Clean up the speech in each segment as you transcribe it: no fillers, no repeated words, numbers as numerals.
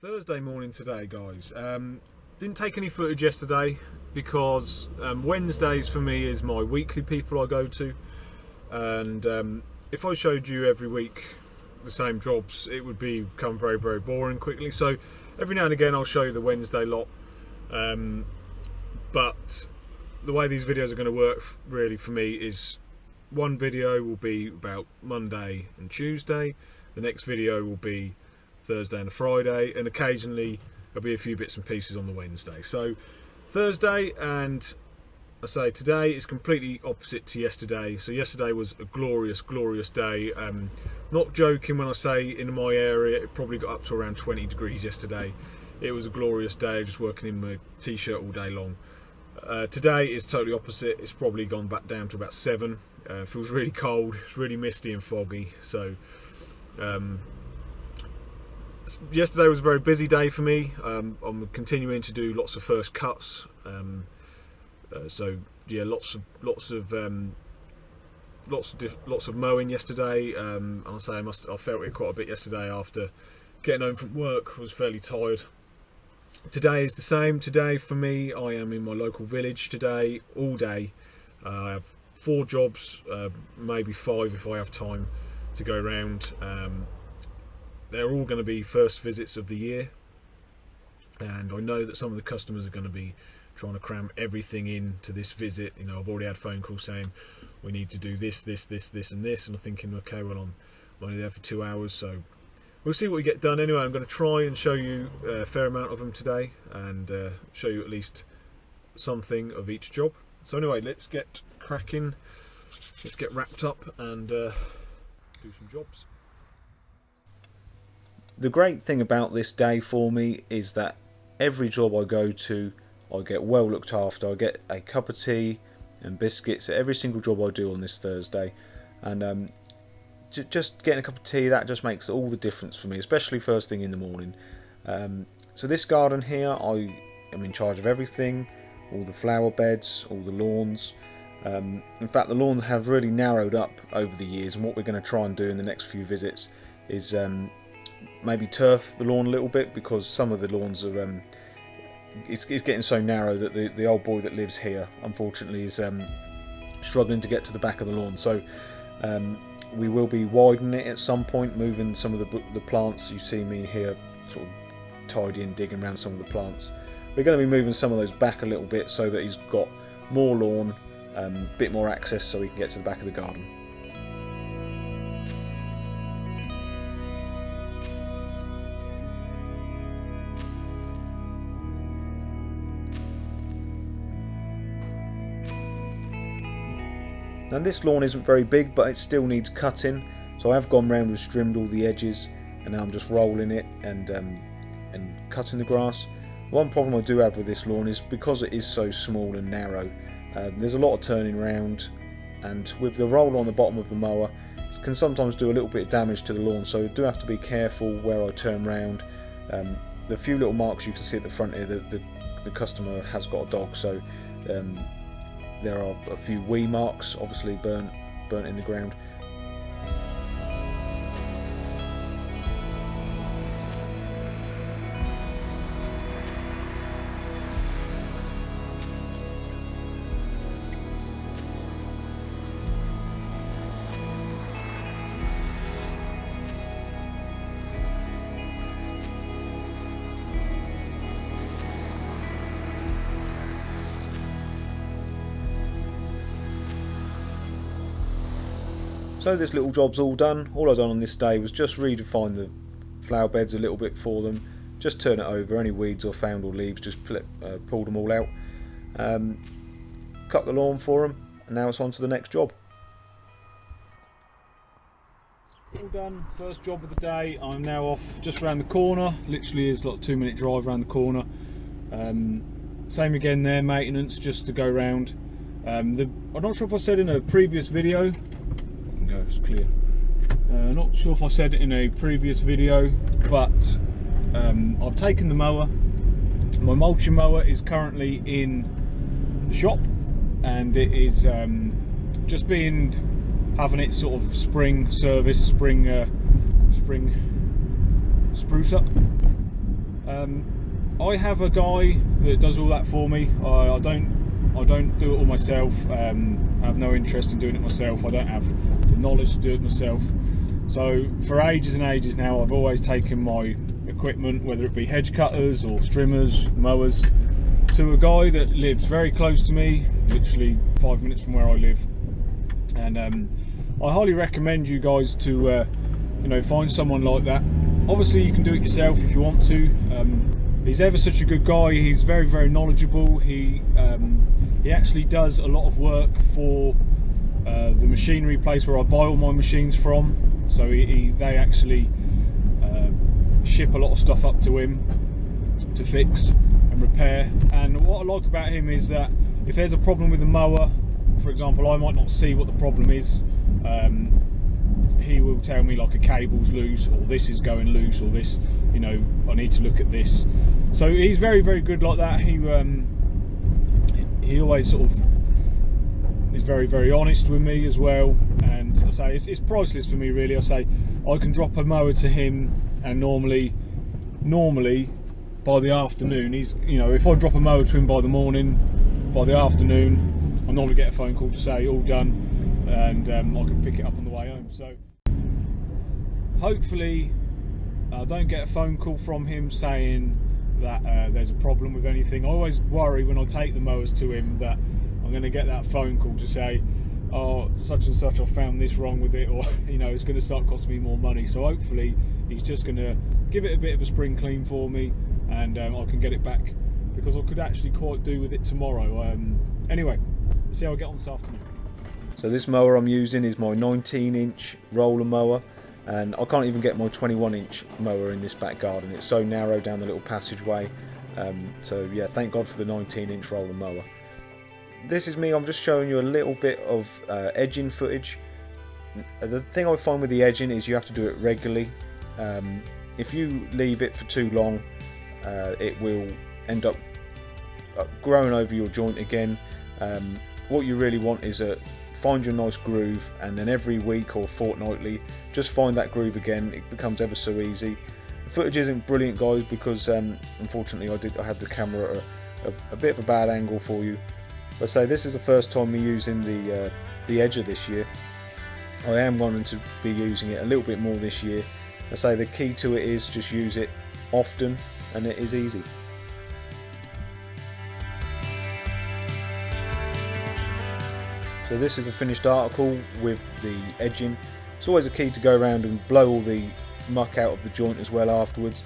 Thursday morning today, guys. Didn't take any footage yesterday because Wednesdays for me is my weekly people I go to, and if I showed you every week the same jobs, it would become very boring quickly. So every now and again I'll show you the Wednesday lot, but the way these videos are going to work really for me is one video will be about Monday and Tuesday, the next video will be Thursday and a Friday, and occasionally there'll be a few bits and pieces on the Wednesday. So Thursday, and I say today is completely opposite to yesterday. So yesterday was a glorious day. Not joking when I say in my area it probably got up to around 20 degrees yesterday. It was a glorious day, just working in my t-shirt all day long. Today is totally opposite. It's probably gone back down to about 7. Feels really cold, it's really misty and foggy. So yesterday was a very busy day for me. I'm continuing to do lots of first cuts. So yeah, lots of mowing yesterday. And I'll say I felt it quite a bit yesterday after getting home from work. I was fairly tired. Today is the same. Today for me, I am in my local village today all day. I have 4 jobs, maybe 5 if I have time to go around. They're all going to be first visits of the year, and I know that some of the customers are going to be trying to cram everything into this visit. You know, I've already had phone calls saying we need to do this, and this, and I'm thinking, okay, well, I'm only there for 2 hours, so we'll see what we get done. Anyway, I'm going to try and show you a fair amount of them today, and show you at least something of each job. So anyway, let's get cracking, let's get wrapped up and do some jobs. The great thing about this day for me is that every job I go to, I get well looked after. I get a cup of tea and biscuits at every single job I do on this Thursday, and just getting a cup of tea, that just makes all the difference for me, especially first thing in the morning. So this garden here, I am in charge of everything, all the flower beds, all the lawns. In fact, the lawns have really narrowed up over the years, and what we're going to try and do in the next few visits is maybe turf the lawn a little bit, because some of the lawns are it's getting so narrow that the old boy that lives here unfortunately is struggling to get to the back of the lawn. So we will be widening it at some point, moving some of the plants. You see me here sort of tidying, digging around some of the plants. We're going to be moving some of those back a little bit so that he's got more lawn, a bit more access so he can get to the back of the garden. Now this lawn isn't very big, but it still needs cutting, so I have gone round and trimmed all the edges, and now I'm just rolling it and cutting the grass. One problem I do have with this lawn is because it is so small and narrow, there's a lot of turning around, and with the roller on the bottom of the mower, it can sometimes do a little bit of damage to the lawn, so I do have to be careful where I turn round. The few little marks you can see at the front here, the customer has got a dog, so there are a few wee marks, obviously burnt in the ground. So this little job's all done. All I've done on this day was just redefine the flower beds a little bit for them, just turn it over, any weeds I found or leaves, just pulled them all out, cut the lawn for them, and now it's on to the next job. All done, first job of the day. I'm now off just around the corner, literally is like a 2-minute drive around the corner. Same again there, maintenance just to go round. I'm not sure if I said in a previous video, no, it's clear. Not sure if I said it in a previous video, but I've taken the mower. My mulching mower is currently in the shop, and it is just having its sort of spring service, spring spruce up. I have a guy that does all that for me. I don't do it all myself. I have no interest in doing it myself. I don't have the knowledge to do it myself. So for ages and ages now, I've always taken my equipment, whether it be hedge cutters or strimmers, mowers, to a guy that lives very close to me, literally 5 minutes from where I live. And I highly recommend you guys to find someone like that. Obviously you can do it yourself if you want to. He's ever such a good guy. He's very, very knowledgeable. He actually does a lot of work for the machinery place where I buy all my machines from. So they actually ship a lot of stuff up to him to fix and repair. And what I like about him is that if there's a problem with the mower, for example, I might not see what the problem is. He will tell me like a cable's loose, or this is going loose, or this, I need to look at this. So he's very, very good like that. He always sort of is very, very honest with me as well. And I say it's priceless for me, really. I say I can drop a mower to him, and normally by the afternoon, if I drop a mower to him by the morning, by the afternoon, I normally get a phone call to say all done, and I can pick it up on the way home. So hopefully I don't get a phone call from him saying that there's a problem with anything. I always worry when I take the mowers to him that I'm going to get that phone call to say, oh, such and such, I found this wrong with it, or it's going to start costing me more money. So hopefully he's just going to give it a bit of a spring clean for me, and I can get it back, because I could actually quite do with it tomorrow. Anyway, let's see how I get on this afternoon. So this mower I'm using is my 19-inch roller mower, and I can't even get my 21-inch mower in this back garden. It's so narrow down the little passageway. So yeah, thank God for the 19-inch roller mower. This is me. I'm just showing you a little bit of edging footage. The thing I find with the edging is you have to do it regularly. If you leave it for too long, it will end up growing over your joint again. What you really want is find your nice groove, and then every week or fortnightly just find that groove again. It becomes ever so easy. The footage isn't brilliant, guys, because unfortunately I had the camera at a bit of a bad angle for you. But say this is the first time me using the edger this year. I am wanting to be using it a little bit more this year. I say the key to it is just use it often, and it is easy. So this is a finished article with the edging. It's always a key to go around and blow all the muck out of the joint as well afterwards.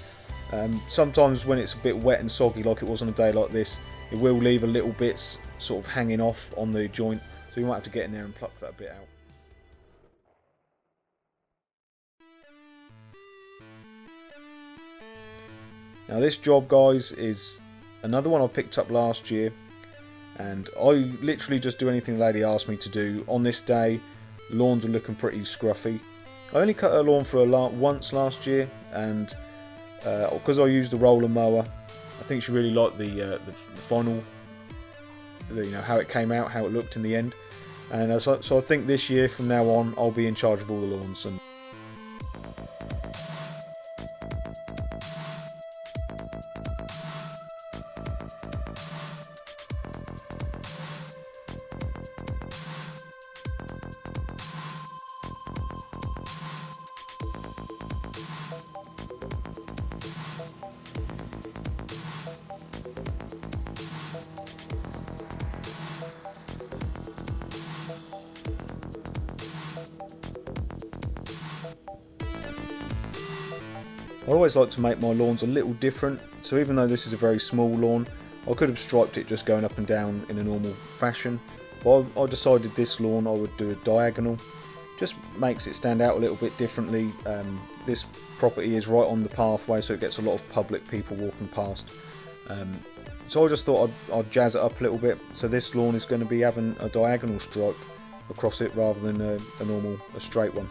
Sometimes when it's a bit wet and soggy like it was on a day like this, it will leave a little bits sort of hanging off on the joint, so you might have to get in there and pluck that bit out. Now this job, guys, is another one I picked up last year, and I literally just do anything the lady asked me to do. On this day, lawns are looking pretty scruffy. I only cut her lawn for once last year, and because I used the roller mower, I think she really liked the final, how it came out, how it looked in the end. And so I think this year from now on, I'll be in charge of all the lawns. And I always like to make my lawns a little different, so even though this is a very small lawn, I could have striped it just going up and down in a normal fashion, but I decided this lawn I would do a diagonal. Just makes it stand out a little bit differently. This property is right on the pathway, so it gets a lot of public people walking past. So I just thought I'd jazz it up a little bit, so this lawn is going to be having a diagonal stripe across it rather than a straight one.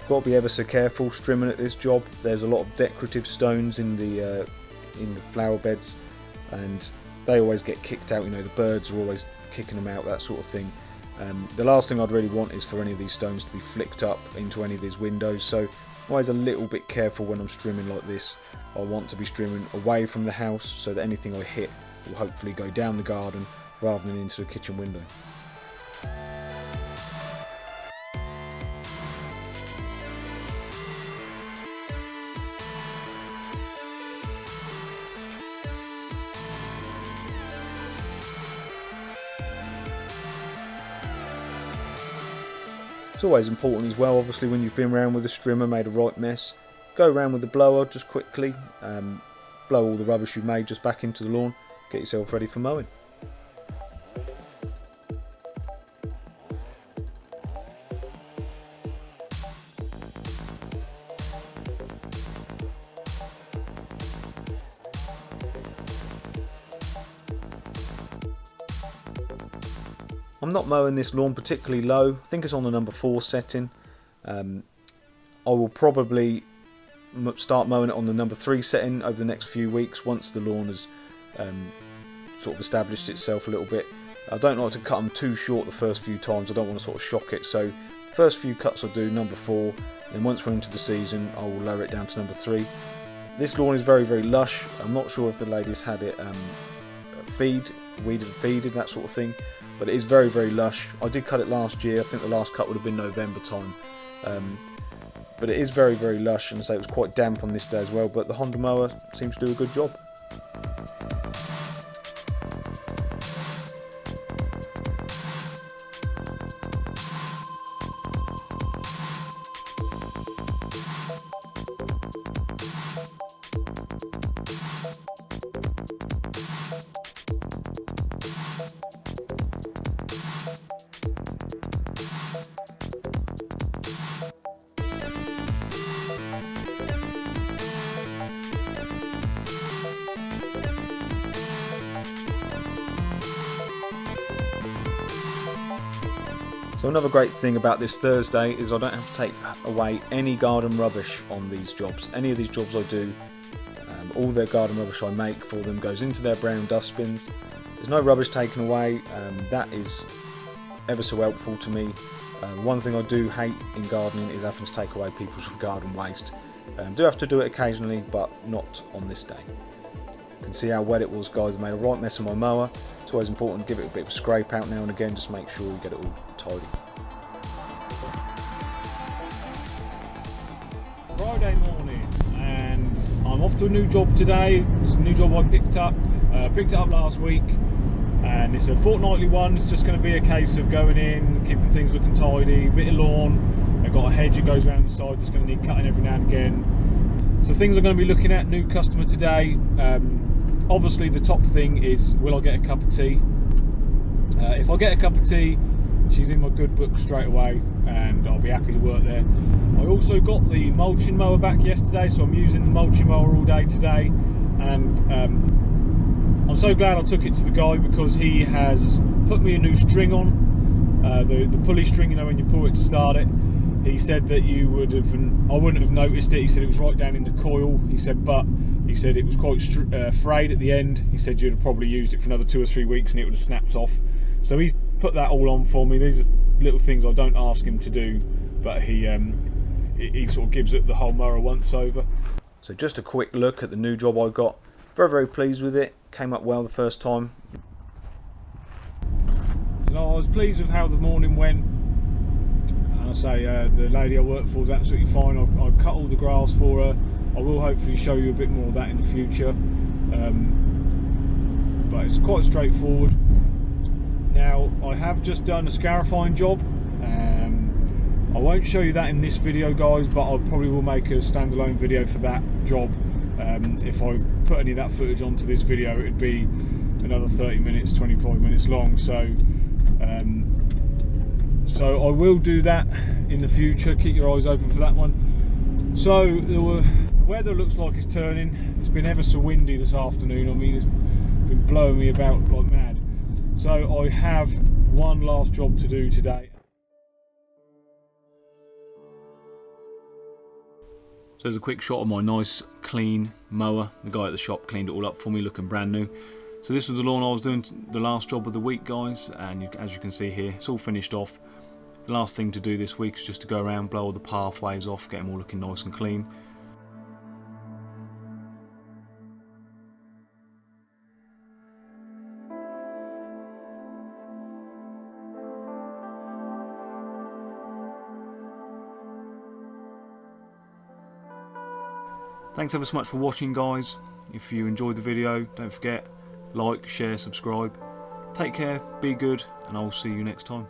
Got to be ever so careful strimming at this job. There's a lot of decorative stones in the flower beds, and they always get kicked out. You know, the birds are always kicking them out, that sort of thing. The last thing I'd really want is for any of these stones to be flicked up into any of these windows, so always a little bit careful when I'm strimming like this. I want to be strimming away from the house so that anything I hit will hopefully go down the garden rather than into the kitchen window. It's always important as well, obviously, when you've been around with a strimmer, made a right mess, go around with the blower just quickly, blow all the rubbish you've made just back into the lawn, get yourself ready for mowing. I'm not mowing this lawn particularly low. I think it's on the number 4 setting. I will probably start mowing it on the number 3 setting over the next few weeks once the lawn has sort of established itself a little bit. I don't like to cut them too short the first few times. I don't want to sort of shock it. So first few cuts I'll do number 4, then once we're into the season I will lower it down to number 3. This lawn is very, very lush. I'm not sure if the ladies had it weeded and feeded, that sort of thing, but it is very, very lush. I did cut it last year. I think the last cut would have been November time, but it is very, very lush, and so it was quite damp on this day as well, but the Honda mower seems to do a good job. So another great thing about this Thursday is I don't have to take away any garden rubbish on these jobs. Any of these jobs I do, all their garden rubbish I make for them goes into their brown dustbins. There's no rubbish taken away. That is ever so helpful to me. One thing I do hate in gardening is having to take away people's garden waste. Do have to do it occasionally, but not on this day. You can see how wet it was, guys. I made a right mess of my mower. It's always important to give it a bit of a scrape out now and again, just make sure you get it all tidy. Friday morning, and I'm off to a new job today. It's a new job I picked up. Picked it up last week, and it's a fortnightly one. It's just going to be a case of going in, keeping things looking tidy, a bit of lawn. I've got a hedge that goes around the side that's going to need cutting every now and again. So things I'm going to be looking at, new customer today. Obviously the top thing is, will I get a cup of tea? If I get a cup of tea, she's in my good book straight away, and I'll be happy to work there. I also got the mulching mower back yesterday, so I'm using the mulching mower all day today, and I'm so glad I took it to the guy because he has put me a new string on, the pulley string, you know, when you pull it to start it. He said that I wouldn't have noticed it. He said it was right down in the coil. He said it was quite frayed at the end. He said you'd have probably used it for another 2 or 3 weeks and it would have snapped off. So he's put that all on for me. These are little things I don't ask him to do, but he sort of gives it the whole mower once over. So just a quick look at the new job I got. Very, very pleased with it. Came up well the first time. So I was pleased with how the morning went. I say the lady I work for is absolutely fine. I cut all the grass for her. I will hopefully show you a bit more of that in the future, but it's quite straightforward. Now I have just done a scarifying job. I won't show you that in this video, guys, but I probably will make a standalone video for that job. If I put any of that footage onto this video, it would be another 30 minutes, 25 minutes long. So I will do that in the future. Keep your eyes open for that one. So the weather looks like it's turning. It's been ever so windy this afternoon. I mean, it's been blowing me about like mad. So I have one last job to do today. So there's a quick shot of my nice clean mower. The guy at the shop cleaned it all up for me, looking brand new. So this was the lawn I was doing the last job of the week, guys, and as you can see here, it's all finished off. The last thing to do this week is just to go around, blow all the pathways off, get them all looking nice and clean. Thanks ever so much for watching, guys. If you enjoyed the video, don't forget, like, share, subscribe. Take care, be good, and I'll see you next time.